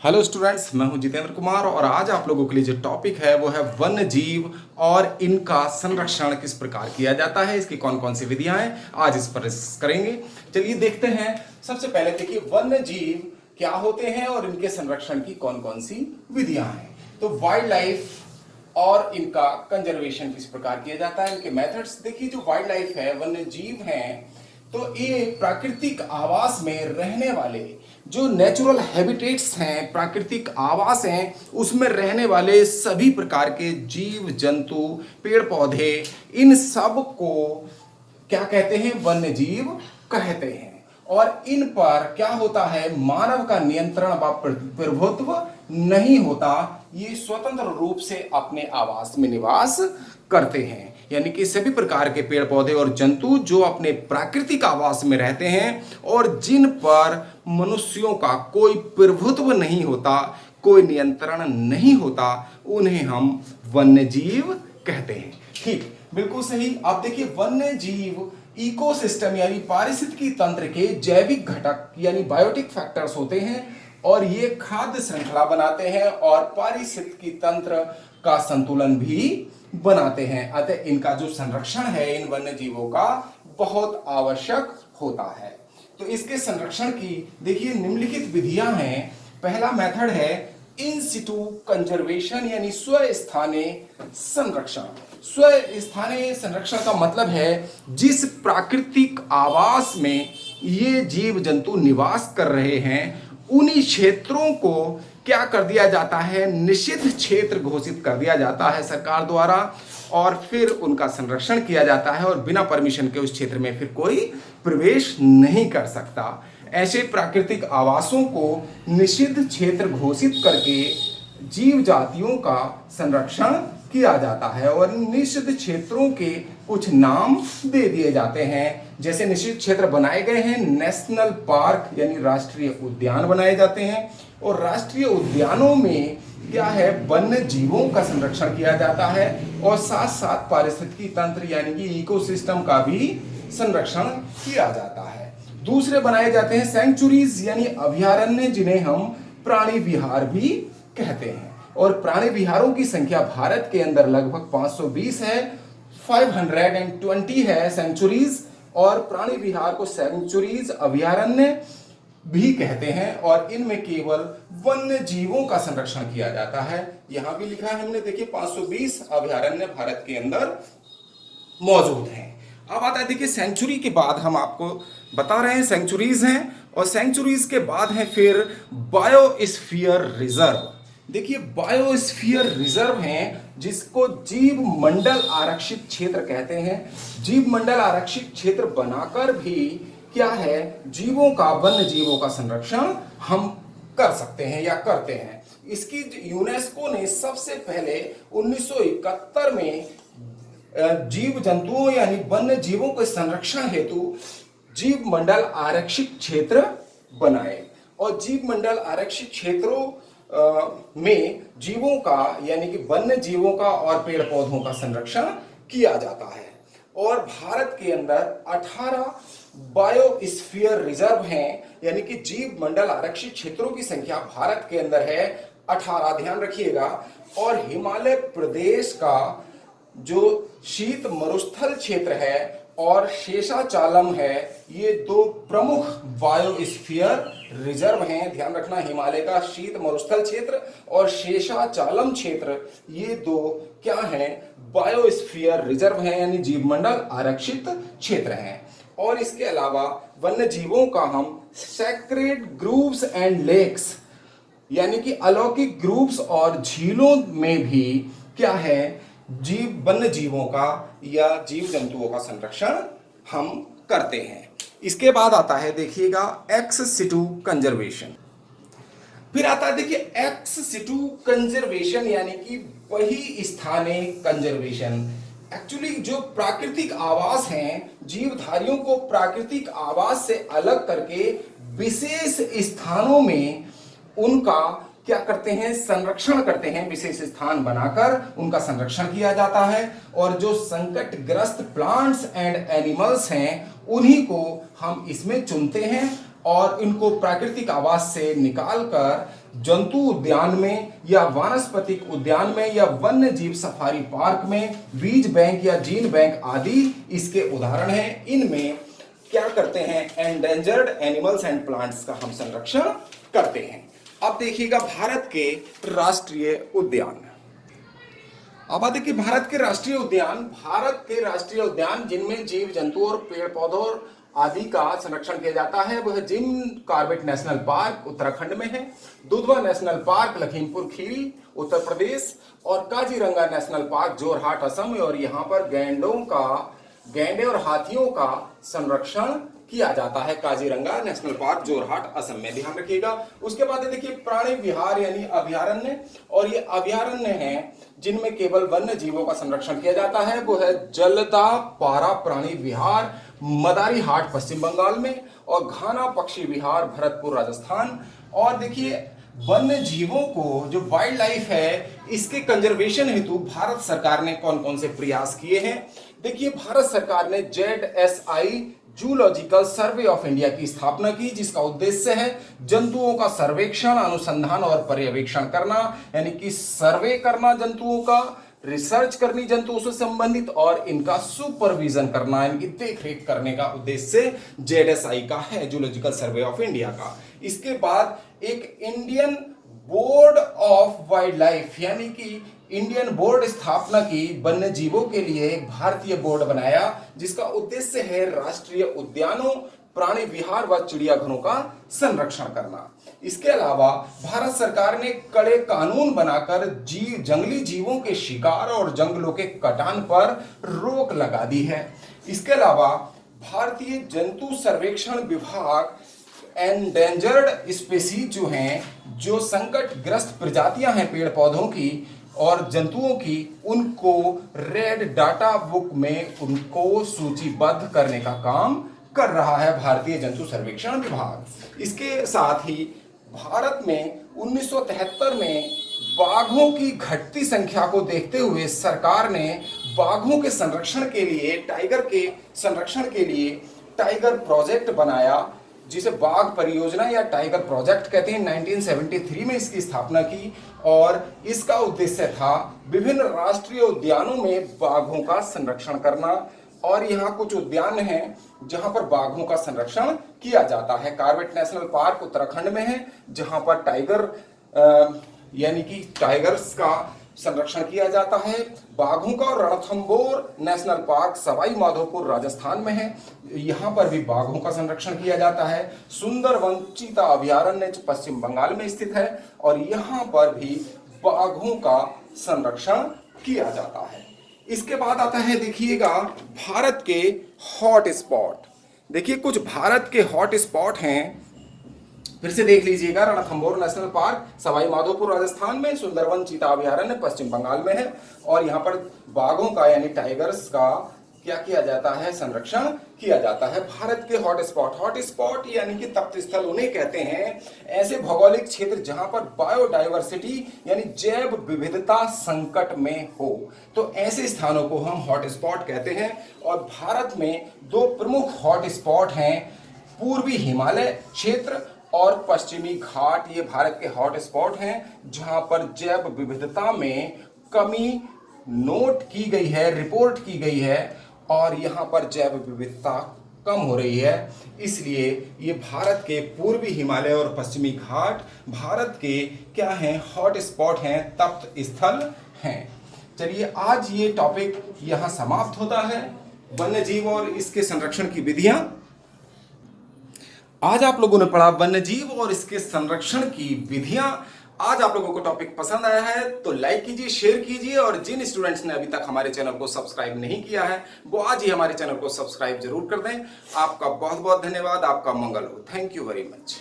Hello students, मैं हूं जितेंद्र कुमार और आज आप लोगों के लिए जो टॉपिक है वो है वन्य जीव और इनका संरक्षण किस प्रकार किया जाता है, इसकी कौन कौन सी विधियां हैं, आज इस पर डिस्कस करेंगे। चलिए देखते हैं। सबसे पहले देखिए वन्य जीव क्या होते हैं और इनके संरक्षण की कौन कौन सी विधियां हैं। तो वाइल्ड लाइफ और इनका कंजर्वेशन किस प्रकार किया जाता है, इनके मेथड्स देखिए। जो वाइल्ड लाइफ है, वन्य जीव हैं, तो ये प्राकृतिक आवास में रहने वाले जो नेचुरल हैबिटेट्स हैं, प्राकृतिक आवास हैं, उसमें रहने वाले सभी प्रकार के जीव जंतु, पेड़ पौधे, इन सब को क्या कहते हैं? वन्य जीव कहते हैं। और इन पर क्या होता है? मानव का नियंत्रण व प्रभुत्व नहीं होता। ये स्वतंत्र रूप से अपने आवास में निवास करते हैं। यानी कि सभी प्रकार के पेड़ पौधे और जंतु जो अपने प्राकृतिक आवास में रहते हैं और जिन पर मनुष्यों का कोई प्रभुत्व नहीं होता, कोई नियंत्रण नहीं होता, उन्हें हम वन्य जीव कहते हैं। ठीक, बिल्कुल सही। आप देखिए, वन्य जीव इकोसिस्टम यानी पारिस्थितिकी तंत्र के जैविक घटक यानी बायोटिक फैक्टर्स होते हैं और ये खाद्य श्रृंखला बनाते हैं और पारिस्थितिकी तंत्र का संतुलन भी बनाते हैं। अतः इनका जो संरक्षण है इन वन्य जीवों का बहुत आवश्यक होता है। तो इसके संरक्षण की देखिए निम्नलिखित विधियां हैं। पहला मेथड है इन सिटू कंजर्वेशन यानी स्वस्थानीय संरक्षण। स्वस्थानीय संरक्षण का मतलब है जिस प्राकृतिक आवास में ये जीव जंतु निवास कर रहे हैं उन्हीं क्षेत्रों को क्या कर दिया जाता है? निषिद्ध क्षेत्र घोषित कर दिया जाता है सरकार द्वारा और फिर उनका संरक्षण किया जाता है और बिना परमिशन के उस क्षेत्र में फिर कोई प्रवेश नहीं कर सकता। ऐसे प्राकृतिक आवासों को निषिद्ध क्षेत्र घोषित करके जीव जातियों का संरक्षण किया जाता है और निषिद्ध क्षेत्रों के कुछ नाम दे दिए जाते हैं। जैसे निषिद्ध क्षेत्र बनाए गए हैं, नेशनल पार्क यानी राष्ट्रीय उद्यान बनाए जाते हैं और राष्ट्रीय उद्यानों में क्या है? वन्य जीवों का संरक्षण किया जाता है और साथ साथ पारिस्थितिकी तंत्र यानी कि इकोसिस्टम का भी संरक्षण किया जाता है। दूसरे बनाए जाते हैं सेंचुरीज यानी अभयारण्य, जिन्हें हम प्राणी विहार भी कहते हैं। और प्राणी विहारों की संख्या भारत के अंदर लगभग 520 है, 520 है सेंचुरीज। और प्राणी विहार को सेंचुरीज, अभयारण्य भी कहते हैं और इनमें केवल वन्य जीवों का संरक्षण किया जाता है। यहां भी लिखा है हमने, देखिए 520 अभयारण्य भारत के अंदर मौजूद हैं। अब आता है देखिए सेंचुरी के बाद हम आपको बता रहे हैं सेंचुरीज हैं और सेंचुरीज के बाद है फिर बायोस्फीयर रिजर्व। देखिए बायोस्फीयर रिजर्व हैं जिसको जीव मंडल आरक्षित क्षेत्र कहते हैं। जीव मंडल आरक्षित क्षेत्र बनाकर भी क्या है? जीवों का, वन्य जीवों का संरक्षण हम कर सकते हैं या करते हैं। इसकी यूनेस्को ने सबसे पहले 1971 में जीव जंतुओं यानी वन्य जीवों के संरक्षण हेतु जीव मंडल आरक्षित क्षेत्र बनाए और जीव मंडल आरक्षित क्षेत्रों में जीवों का यानी कि वन्य जीवों का और पेड़ पौधों का संरक्षण किया जाता है। और भारत के अंदर 18 बायोस्फीयर रिजर्व हैं यानी कि जीव मंडल आरक्षित क्षेत्रों की संख्या भारत के अंदर है 18, ध्यान रखिएगा। और हिमालय प्रदेश का जो शीत मरुस्थल क्षेत्र है और शेषाचालम है, ये दो प्रमुख बायोस्फीयर रिजर्व हैं। ध्यान रखना, हिमालय का शीत मरुस्थल क्षेत्र और शेषाचालम क्षेत्र, ये दो क्या हैं? बायोस्फीयर रिजर्व हैं यानी जीवमंडल आरक्षित क्षेत्र हैं। और इसके अलावा वन्य जीवों का हम सैक्रेड ग्रूव्स एंड लेक्स यानी कि अलौकिक ग्रुप्स और झीलों में भी क्या है? वन्य जीवों का या जीव जंतुओं का संरक्षण हम करते हैं। इसके बाद आता है देखिएगा एक्स सिटू कंजर्वेशन। फिर आता है देखिए एक्स सिटू कंजर्वेशन यानी कि वही स्थानीय कंजर्वेशन। एक्चुअली जो प्राकृतिक आवास हैं, जीवधारियों को प्राकृतिक आवास से अलग करके विशेष स्थानों में उनका क्या करते हैं? संरक्षण करते हैं। विशेष स्थान बनाकर उनका संरक्षण किया जाता है और जो संकटग्रस्त प्लांट्स एंड एनिमल्स हैं उन्हीं को हम इसमें चुनते हैं और इनको प्राकृतिक आवास से निकालकर जंतु उद्यान में या वानस्पतिक उद्यान में या वन्य जीव सफारी पार्क में बीज बैंक या जीन बैंक आदि इसके उदाहरण हैं। इनमें क्या करते हैं, एंडेंजर्ड एनिमल्स एंड प्लांट्स का हम संरक्षण करते हैं। अब देखिएगा भारत के राष्ट्रीय उद्यान। अब देखिए भारत के राष्ट्रीय उद्यान जिनमें जीव जंतु और पेड़ पौधों आदि का संरक्षण किया जाता है वह Jim Corbett national park Uttarakhand में है, दुधवा नेशनल पार्क लखीमपुर खीरी उत्तर प्रदेश और काजीरंगा नेशनल पार्क जोरहाट असम। और यहाँ पर गैंडे और हाथियों का संरक्षण किया जाता है काजीरंगा नेशनल पार्क जोरहाट असम में, ध्यान रखिएगा। उसके बाद देखिए प्राणी विहार यानी अभयारण्य, और ये अभयारण्य हैं जिनमें केवल वन्य जीवों का संरक्षण किया जाता है। वो है जलदा पारा प्राणी विहार मदारी हाट पश्चिम बंगाल में और घाना पक्षी विहार भरतपुर राजस्थान। और देखिए वन्य जीवों को जो वाइल्ड लाइफ है इसके कंजर्वेशन हेतु भारत सरकार ने कौन कौन से प्रयास किए हैं। देखिए भारत सरकार ने ZSI zoological survey of India की स्थापना की, जिसका उद्देश्य है जंतुओं का सर्वेक्षण, अनुसंधान और पर्यवेक्षण करना, यानी कि सर्वे करना जंतुओं का, रिसर्च करनी जंतुओं से संबंधित और इनका सुपरविजन करना, इनकी देखरेख करने का उद्देश्य ZSI का है, जूलॉजिकल सर्वे ऑफ इंडिया का। इसके बाद एक Indian board of wild life यानी कि इंडियन बोर्ड स्थापना की, वन्य जीवों के लिए एक भारतीय बोर्ड बनाया जिसका उद्देश्य है राष्ट्रीय उद्यानों, प्राणी विहार व चिड़ियाघरों का संरक्षण करना। इसके अलावा भारत सरकार ने कड़े कानून बनाकर जंगली जीवों के शिकार और जंगलों के कटान पर रोक लगा दी है। इसके अलावा भारतीय जंतु सर्वेक्षण विभाग एंडेंजर्ड स्पीसीज जो हैं, जो संकटग्रस्त प्रजातियां हैं पेड़ पौधों की और जंतुओं की, उनको रेड डाटा बुक में उनको सूचीबद्ध करने का काम कर रहा है भारतीय जंतु सर्वेक्षण विभाग। इसके साथ ही भारत में 1973 में बाघों की घटती संख्या को देखते हुए सरकार ने बाघों के संरक्षण के लिए, टाइगर के संरक्षण के लिए टाइगर प्रोजेक्ट बनाया, जिसे बाघ परियोजना या टाइगर प्रोजेक्ट कहते हैं। 1973 में इसकी स्थापना की और इसका उद्देश्य था विभिन्न राष्ट्रीय उद्यानों में बाघों का संरक्षण करना। और यहाँ कुछ उद्यान हैं जहां पर बाघों का संरक्षण किया जाता है। कॉर्बेट नेशनल पार्क उत्तराखंड में है जहां पर टाइगर यानी कि टाइगर्स का संरक्षण किया जाता है। बाघों का और रणथंबोर नेशनल पार्क सवाई माधोपुर राजस्थान में है, यहाँ पर भी बाघों का संरक्षण किया जाता है। सुंदरवन चीता अभयारण्य पश्चिम बंगाल में स्थित है और यहाँ पर भी बाघों का संरक्षण किया जाता है। इसके बाद आता है देखिएगा भारत के हॉट स्पॉट। देखिए कुछ भारत के हॉट स्पॉट हैं, फिर से देख लीजिएगा। रणथंबोर नेशनल पार्क सवाई माधोपुर राजस्थान में, सुंदरवन चीता अभयारण्य पश्चिम बंगाल में है और यहाँ पर बाघों का यानी टाइगर्स का क्या किया जाता है, संरक्षण किया जाता है। भारत के हॉट स्पॉट यानी कि तप्त स्थल उन्हें कहते हैं ऐसे भौगोलिक क्षेत्र जहां पर बायोडाइवर्सिटी यानी जैव विविधता संकट में हो, तो ऐसे स्थानों को हम हॉट स्पॉट कहते हैं। और भारत में दो प्रमुख हॉट स्पॉट हैं, पूर्वी हिमालय क्षेत्र और पश्चिमी घाट। ये भारत के हॉट स्पॉट हैं जहां पर जैव विविधता में कमी नोट की गई है, रिपोर्ट की गई है और यहाँ पर जैव विविधता कम हो रही है। इसलिए ये भारत के पूर्वी हिमालय और पश्चिमी घाट भारत के क्या हैं, हॉट स्पॉट हैं, तप्त स्थल हैं। चलिए आज ये टॉपिक यहाँ समाप्त होता है, वन्य जीव और इसके संरक्षण की विधियां। आज आप लोगों ने पढ़ा वन्य जीव और इसके संरक्षण की विधियां। आज आप लोगों को टॉपिक पसंद आया है तो लाइक कीजिए, शेयर कीजिए और जिन स्टूडेंट्स ने अभी तक हमारे चैनल को सब्सक्राइब नहीं किया है वो आज ही हमारे चैनल को सब्सक्राइब जरूर कर दें। आपका बहुत बहुत धन्यवाद, आपका मंगल हो। Thank you very much.